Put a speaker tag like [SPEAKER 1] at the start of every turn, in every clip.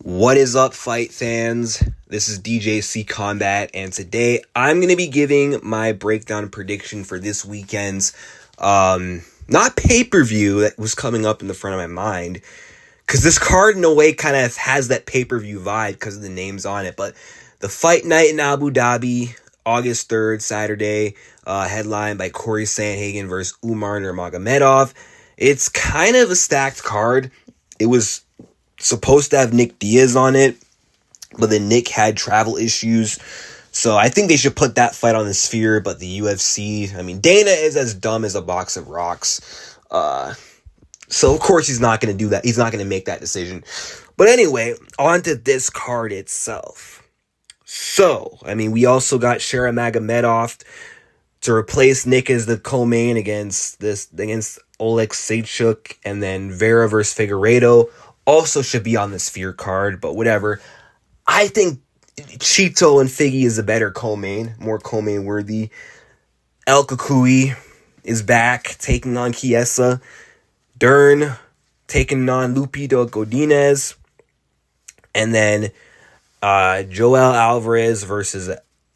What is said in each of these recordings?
[SPEAKER 1] What is up, fight fans? This is DJC Combat, and today I'm going to be giving my breakdown prediction for this weekend's, not pay-per-view that was coming up in the front of my mind, because this card in a way kind of has that pay-per-view vibe because of the names on it, but the fight night in Abu Dhabi, August 3rd, Saturday, headlined by Cory Sandhagen versus Umar Nurmagomedov. It's kind of a stacked card. It was supposed to have Nick Diaz on it, but then Nick had travel issues. So I think they should put that fight on the Sphere, but the UFC, Dana is as dumb as a box of rocks. So of course he's not going to do that. He's not going to make that decision. But anyway, on to this card itself. So, we also got Shara Magomedov to replace Nick as the co-main against Oleksiejczuk, and then Vera versus Figuieredo also should be on the Sphere card, but whatever. I think Chito and Figgy is a better co-main, more co-main worthy. El Kukui is back, taking on Chiesa. Dern taking on Loopy Godinez. And then Joel Alvarez versus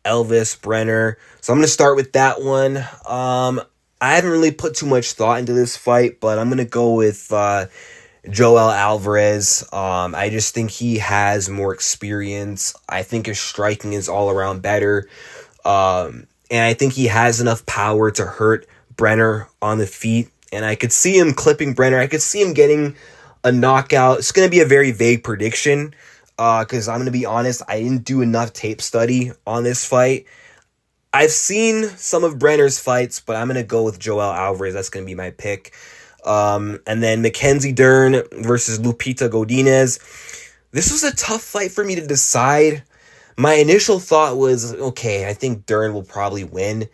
[SPEAKER 1] Elvis Brener. So I'm going to start with that one. I haven't really put too much thought into this fight, but I'm going to go with Joel Alvarez. I just think he has more experience. I think his striking is all around better. And I think he has enough power to hurt Brener on the feet. And I could see him clipping Brener. I could see him getting a knockout. It's going to be a very vague prediction because I'm going to be honest, I didn't do enough tape study on this fight. I've seen some of Brener's fights, but I'm going to go with Joel Alvarez. That's going to be my pick. And then Mackenzie Dern versus Lupita Godinez. This was a tough fight for me to decide. My initial thought was, okay, I think Dern will probably win.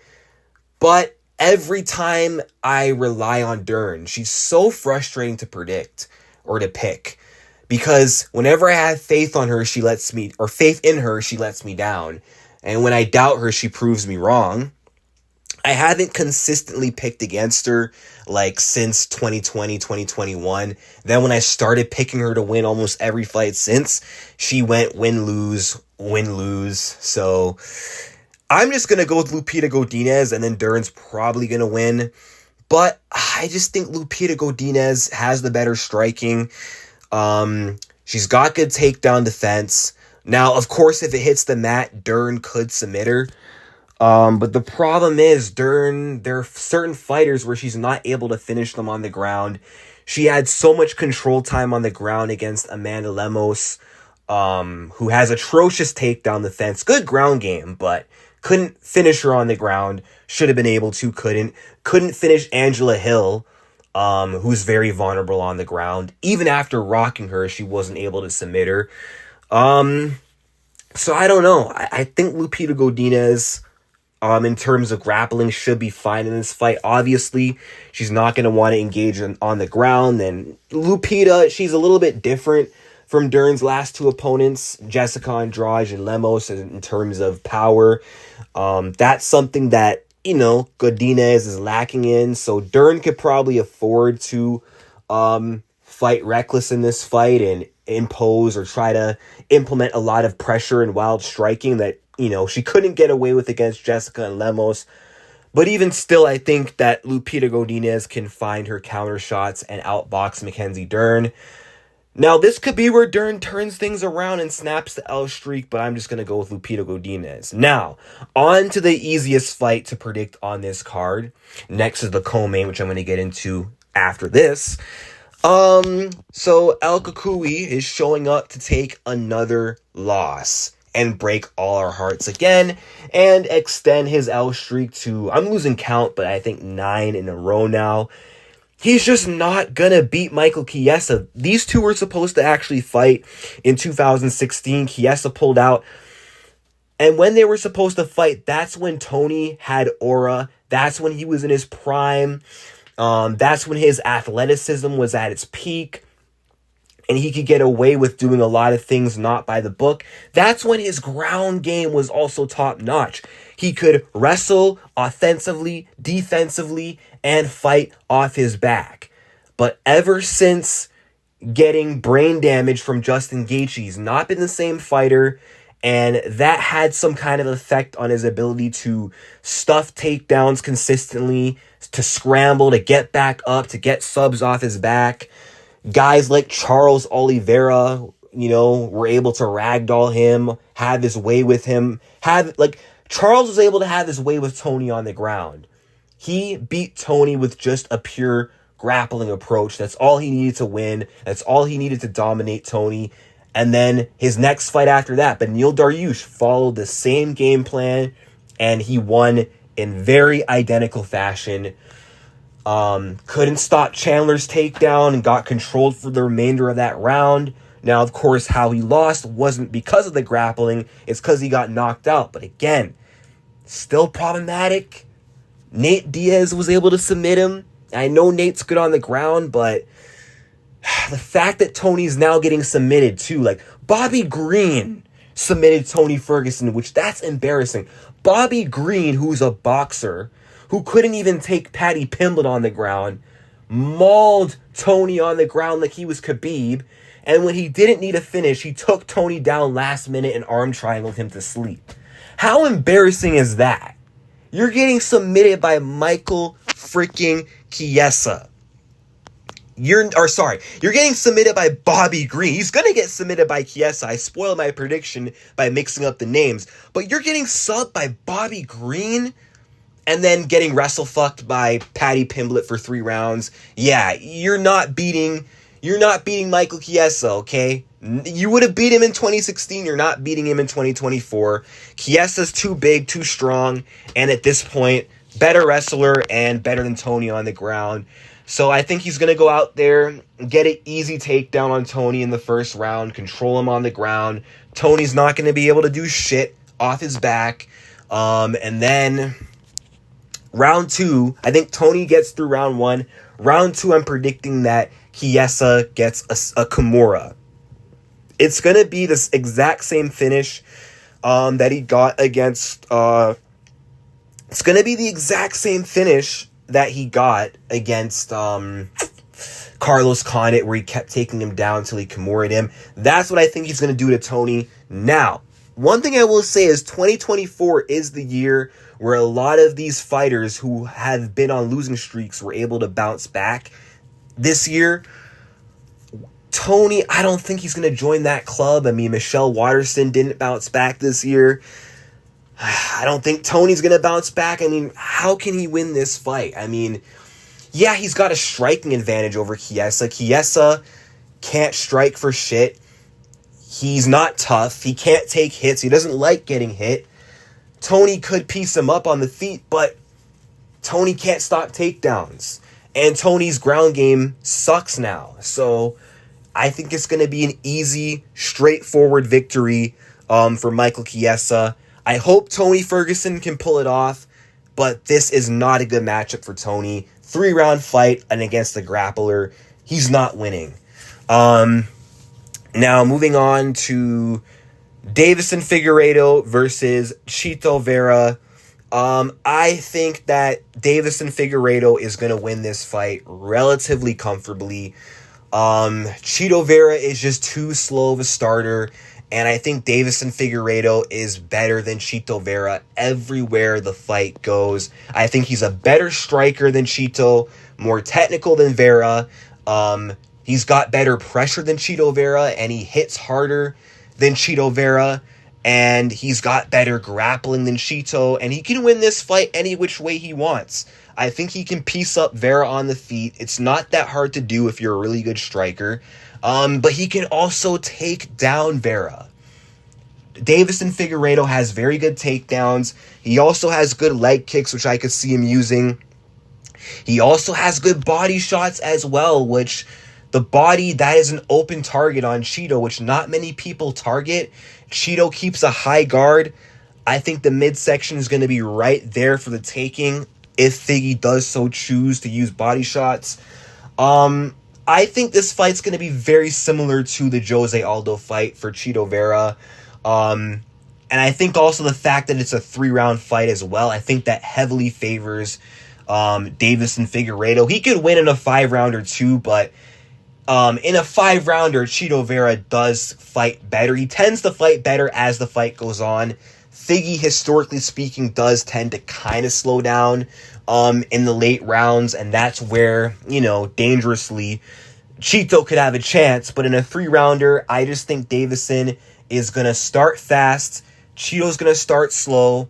[SPEAKER 1] But every time I rely on Dern, she's so frustrating to predict or to pick. Because whenever I have faith in her, she lets me down. And when I doubt her, she proves me wrong. I haven't consistently picked against her since 2020, 2021. Then when I started picking her to win almost every fight since, she went win-lose. So I'm just going to go with Lupita Godinez, and then Dern's probably going to win. But I just think Lupita Godinez has the better striking. She's got good takedown defense. Now, of course, if it hits the mat, Dern could submit her. But the problem is, Dern, there are certain fighters where she's not able to finish them on the ground. She had so much control time on the ground against Amanda Lemos, who has atrocious takedown defense. Good ground game, but couldn't finish her on the ground. Should have been able to, couldn't. Couldn't finish Angela Hill, who's very vulnerable on the ground. Even after rocking her, she wasn't able to submit her. So I don't know. I think Lupita Godinez, in terms of grappling, should be fine in this fight. Obviously, she's not going to want to engage on the ground. And Lupita, she's a little bit different from Dern's last two opponents, Jessica Andrade and Lemos, in terms of power. That's something that, Godinez is lacking in. So Dern could probably afford to fight reckless in this fight and impose or try to implement a lot of pressure and wild striking that, she couldn't get away with against Jessica and Lemos. But even still, I think that Lupita Godinez can find her counter shots and outbox Mackenzie Dern. Now, this could be where Dern turns things around and snaps the L streak, but I'm just going to go with Lupita Godinez. Now, on to the easiest fight to predict on this card. Next is the co-main, which I'm going to get into after this. So El Kukui is showing up to take another loss and break all our hearts again and extend his L streak to, I'm losing count, but I think 9 in a row now. He's just not gonna beat Michael Chiesa. These two were supposed to actually fight in 2016. Chiesa pulled out. And when they were supposed to fight, that's when Tony had aura. That's when he was in his prime. That's when his athleticism was at its peak. And he could get away with doing a lot of things not by the book. That's when his ground game was also top notch. He could wrestle offensively, defensively, and fight off his back. But ever since getting brain damage from Justin Gaethje. He's not been the same fighter, and that had some kind of effect on his ability to stuff takedowns consistently, to scramble, to get back up, to get subs off his back. Guys like Charles Oliveira, were able to ragdoll him, have his way with him. Charles was able to have his way with Tony on the ground. He beat Tony with just a pure grappling approach. That's all he needed to win. That's all he needed to dominate Tony. And then his next fight after that, Beneil Dariush, followed the same game plan, and he won in very identical fashion. Couldn't stop Chandler's takedown and got controlled for the remainder of that round. Now, of course, how he lost wasn't because of the grappling. It's because he got knocked out. But again, still problematic. Nate Diaz was able to submit him. I know Nate's good on the ground, but the fact that Tony's now getting submitted too, like Bobby Green submitted Tony Ferguson, which that's embarrassing. Bobby Green, who's a boxer, who couldn't even take Paddy Pimblett on the ground, mauled Tony on the ground like he was Khabib, and when he didn't need a finish, he took Tony down last minute and arm triangled him to sleep. How embarrassing is that? You're getting submitted by Michael freaking Chiesa. You're getting submitted by Bobby Green. He's going to get submitted by Chiesa. I spoiled my prediction by mixing up the names. But you're getting subbed by Bobby Green and then getting wrestle-fucked by Paddy Pimblett for 3 rounds. Yeah, you're not beating Michael Chiesa, okay? You would have beat him in 2016. You're not beating him in 2024. Chiesa's too big, too strong, and at this point, better wrestler and better than Tony on the ground. So I think he's going to go out there, get an easy takedown on Tony in the first round, control him on the ground. Tony's not going to be able to do shit off his back. And then round 2, I think Tony gets through round 1. Round 2, I'm predicting that Chiesa gets a Kimura. It's going to be this exact same finish that he got against... it's going to be the exact same finish that he got against Carlos Condit, where he kept taking him down until he Kimura'd him. That's what I think he's going to do to Tony. Now, one thing I will say is 2024 is the year where a lot of these fighters who have been on losing streaks were able to bounce back. This year, Tony, I don't think he's going to join that club. I mean, Michelle Waterson didn't bounce back this year. I don't think Tony's going to bounce back. I mean, how can he win this fight? I mean, yeah, he's got a striking advantage over Chiesa. Chiesa can't strike for shit. He's not tough. He can't take hits. He doesn't like getting hit. Tony could piece him up on the feet, but Tony can't stop takedowns. And Tony's ground game sucks now. So I think it's going to be an easy, straightforward victory for Michael Chiesa. I hope Tony Ferguson can pull it off, but this is not a good matchup for Tony. 3-round fight and against the grappler. He's not winning. Now, moving on to Deivison Figueiredo versus Chito Vera. I think that Deivison Figueiredo is going to win this fight relatively comfortably. Chito Vera is just too slow of a starter. And I think Deivison Figueiredo is better than Chito Vera everywhere the fight goes. I think he's a better striker than Chito, more technical than Vera. He's got better pressure than Chito Vera, and he hits harder than Chito Vera. And he's got better grappling than Chito, and he can win this fight any which way he wants. I think he can piece up Vera on the feet. It's not that hard to do if you're a really good striker. But he can also take down Vera. Deivison Figueiredo has very good takedowns. He also has good leg kicks, which I could see him using. He also has good body shots as well, which the body, that is an open target on Chito, which not many people target. Chito keeps a high guard. I think the midsection is going to be right there for the taking if Figgy does so choose to use body shots. I think this fight's going to be very similar to the Jose Aldo fight for Chito Vera. And I think also the fact that it's a 3-round fight as well, I think that heavily favors Deivison Figueiredo. He could win in a 5-round or 2, but In a 5-rounder, Chito Vera does fight better. He tends to fight better as the fight goes on. Figgy, historically speaking, does tend to kind of slow down in the late rounds, and that's where, dangerously, Chito could have a chance. But in a 3-rounder, I just think Deivison is going to start fast. Chito's going to start slow,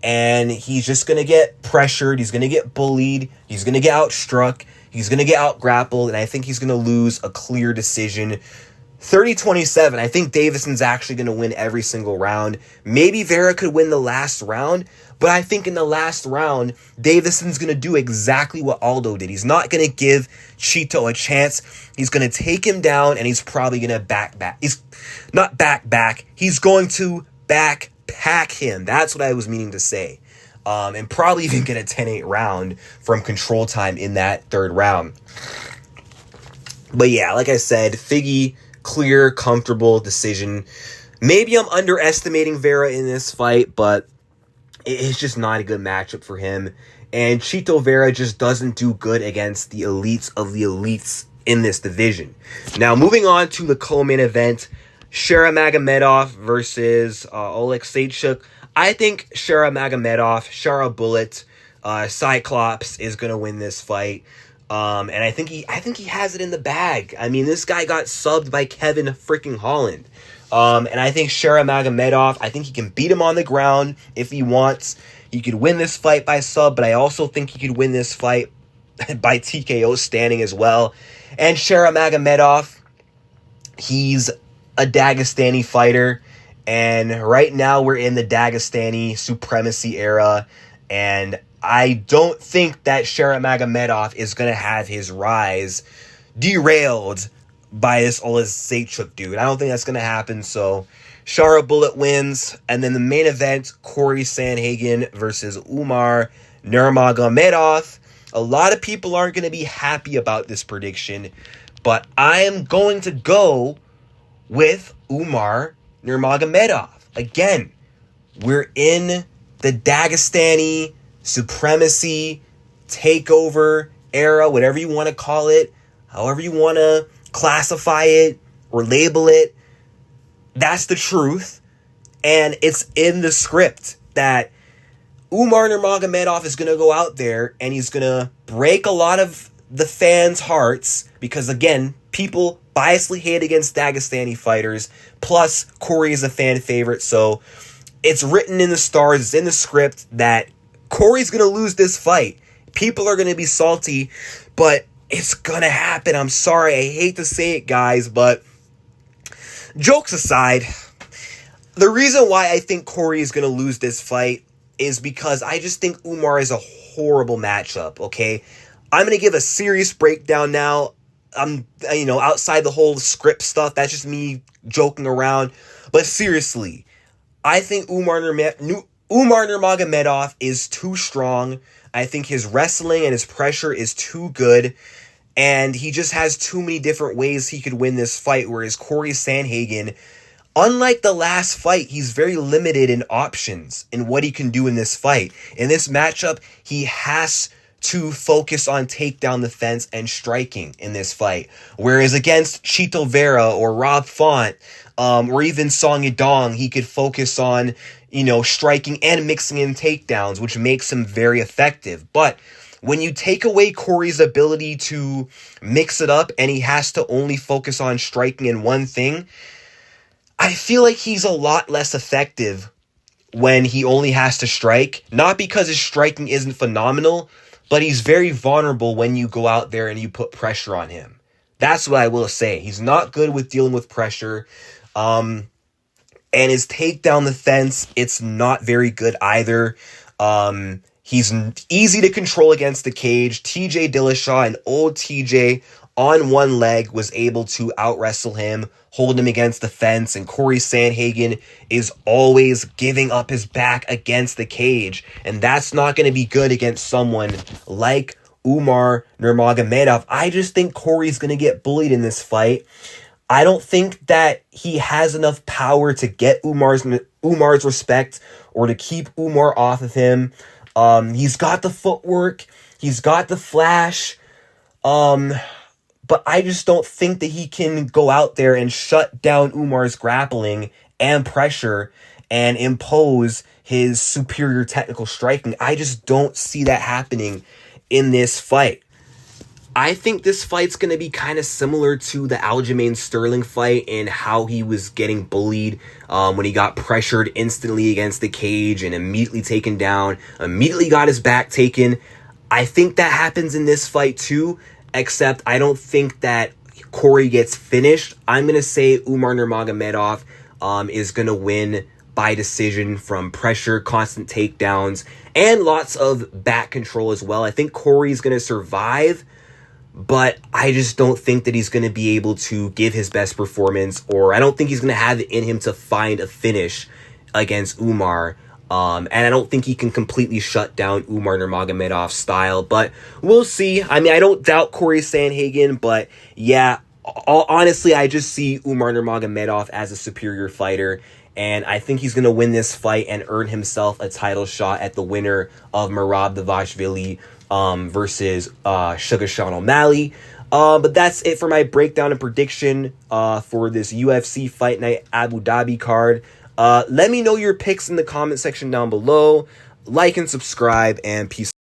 [SPEAKER 1] and he's just going to get pressured. He's going to get bullied. He's going to get outstruck. He's going to get out-grappled, and I think he's going to lose a clear decision. 30-27, I think Deivison's actually going to win every single round. Maybe Vera could win the last round, but I think in the last round, Deivison's going to do exactly what Aldo did. He's not going to give Chito a chance. He's going to take him down, and he's probably going to back. He's not back. He's going to backpack him. That's what I was meaning to say. And probably even get a 10-8 round from control time in that 3rd round. But yeah, like I said, Figgy, clear, comfortable decision. Maybe I'm underestimating Vera in this fight, but it's just not a good matchup for him. And Chito Vera just doesn't do good against the elites of the elites in this division. Now, moving on to the co-main event, Shara Magomedov versus Oleksiejczuk. I think Shara Magomedov, Shara Bullet, Cyclops is gonna win this fight, and I think he has it in the bag. I mean, this guy got subbed by Kevin freaking Holland, and I think Shara Magomedov, I think he can beat him on the ground if he wants. He could win this fight by sub, but I also think he could win this fight by TKO standing as well. And Shara Magomedov, he's a Dagestani fighter. And right now we're in the Dagestani supremacy era, and I don't think that Shara Magomedov is going to have his rise derailed by this Oleksiejczuk dude. I don't think that's going to happen, so Shara Bullet wins. And then the main event, Cory Sandhagen versus Umar Nurmagomedov. A lot of people aren't going to be happy about this prediction, but I am going to go with Umar Nurmagomedov. Again, we're in the Dagestani supremacy takeover era, whatever you want to call it, however you want to classify it or label it. That's the truth. And it's in the script that Umar Nurmagomedov is going to go out there and he's going to break a lot of the fans' hearts because, again, people biasly hate against Dagestani fighters. Plus, Cory is a fan favorite, so it's written in the stars, it's in the script that Cory's going to lose this fight. People are going to be salty, but it's going to happen. I'm sorry, I hate to say it, guys, but jokes aside, the reason why I think Cory is going to lose this fight is because I just think Umar is a horrible matchup, okay? I'm going to give a serious breakdown now. I'm, outside the whole script stuff, that's just me joking around. But seriously, I think Umar Nurmagomedov is too strong. I think his wrestling and his pressure is too good. And he just has too many different ways he could win this fight. Whereas Cory Sandhagen, unlike the last fight, he's very limited in options in what he can do in this fight. In this matchup, he has to focus on takedown defense and striking in this fight. Whereas against Chito Vera or Rob Font, or even Song Yadong, he could focus on, striking and mixing in takedowns, which makes him very effective. But when you take away Cory's ability to mix it up and he has to only focus on striking in one thing, I feel like he's a lot less effective when he only has to strike. Not because his striking isn't phenomenal, but he's very vulnerable when you go out there and you put pressure on him. That's what I will say. He's not good with dealing with pressure. And his takedown defense, it's not very good either. He's easy to control against the cage. TJ Dillashaw, an old TJ, on one leg was able to out-wrestle him, hold him against the fence, and Cory Sandhagen is always giving up his back against the cage, and that's not going to be good against someone like Umar Nurmagomedov. I just think Cory's going to get bullied in this fight. I don't think that he has enough power to get Umar's respect or to keep Umar off of him. He's got the footwork, he's got the flash, but I just don't think that he can go out there and shut down Umar's grappling and pressure and impose his superior technical striking. I just don't see that happening in this fight. I think this fight's going to be kind of similar to the Aljamain Sterling fight in how he was getting bullied when he got pressured instantly against the cage and immediately taken down, immediately got his back taken. I think that happens in this fight too, except I don't think that Cory gets finished. I'm going to say Umar Nurmagomedov is going to win by decision from pressure, constant takedowns, and lots of back control as well. I think Cory's going to survive, but I just don't think that he's going to be able to give his best performance, or I don't think he's going to have it in him to find a finish against Umar. And I don't think he can completely shut down Umar Nurmagomedov's style, but we'll see. I mean, I don't doubt Cory Sandhagen, but yeah, honestly, I just see Umar Nurmagomedov as a superior fighter, and I think he's going to win this fight and earn himself a title shot at the winner of Merab Dvalishvili versus Sugar Sean O'Malley. But that's it for my breakdown and prediction for this UFC Fight Night Abu Dhabi card. Let me know your picks in the comment section down below. Like and subscribe, and peace.